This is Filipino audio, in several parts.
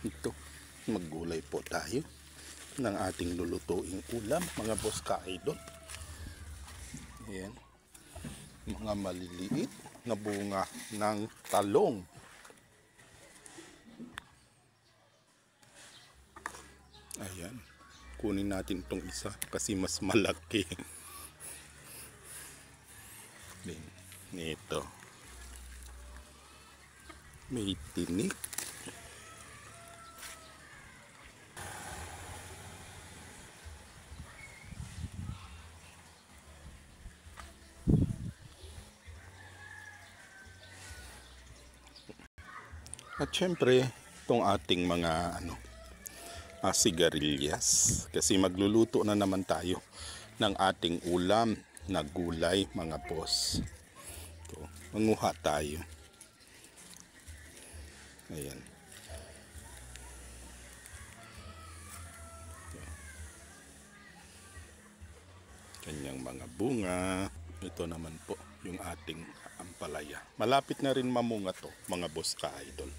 Ito, maggulay po tayo ng ating lulutuing ulam, mga boss ka-idol. Ayan, mga maliliit na bunga ng talong. Ayan, kunin natin itong isa kasi mas malaki. Then, ito, may tinik. At syempre, itong ating mga sigarilyas. Kasi magluluto na naman tayo ng ating ulam na gulay, mga boss. Ito, manguha tayo. Ayan. Kanyang mga bunga. Ito naman po yung ating ampalaya. Malapit na rin mamunga to, mga boss ka-idol.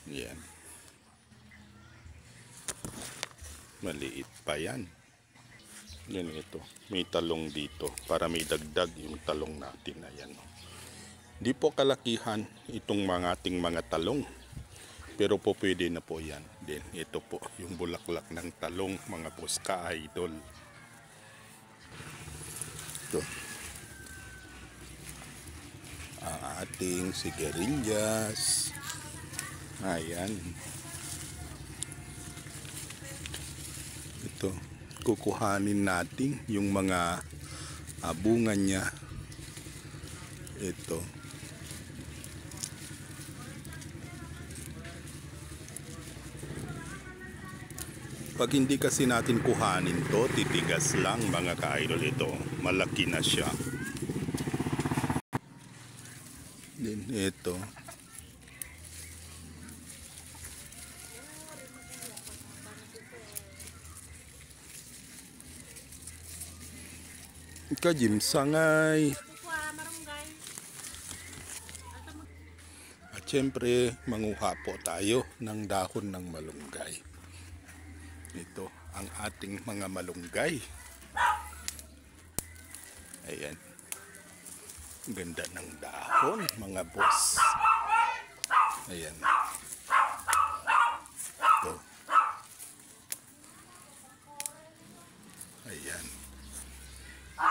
Yan. Maliit pa yan. Yan ito. May talong dito para may dagdag yung talong natin. Ayan. Di po kalakihan itong ating mga talong. Pero po pwede na po yan. Then ito po yung bulaklak ng talong, mga boss ka-idol. Ito. Ang ating sigarilyas. Ayan. Ito, kukuhanin natin yung mga bunga niya. Ito. Pag hindi kasi natin kuhanin to, titigas lang, mga ka-idol. Ito, malaki na siya. Then ito. Kajim sangay. At syempre, manguha po tayo ng dahon ng malunggay. Ito ang ating mga malunggay. Ayan. Ganda ng dahon, mga boss. Ayan. Ito. Ayan.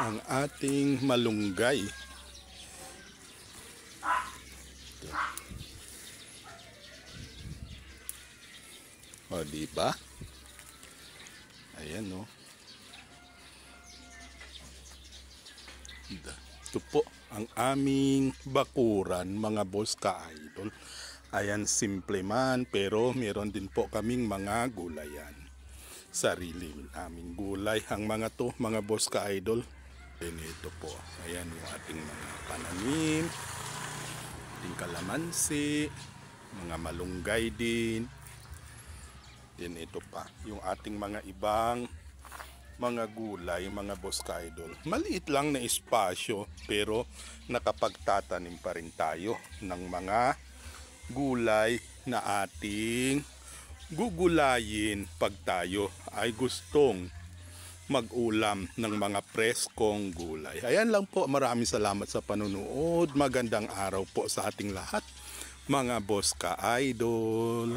Ang ating malunggay. Ito. O, diba? Ayan, no? Ito po ang aming bakuran, mga boss ka-idol. Ayan, simple man, pero meron din po kaming mga gulayan. Sarili aming gulay ang mga to, mga boss ka-idol. And ito po, ayan yung ating mga pananim, ating kalamansi, mga malunggay din. Then ito pa, yung ating mga ibang mga gulay, mga boss ka-idol. Maliit lang na espasyo, pero nakapagtatanim pa rin tayo ng mga gulay na ating gugulayin pag tayo ay gustong mag-ulam ng mga preskong gulay. Ayan lang po, maraming salamat sa panunood. Magandang araw po sa ating lahat, mga boss ka-idol.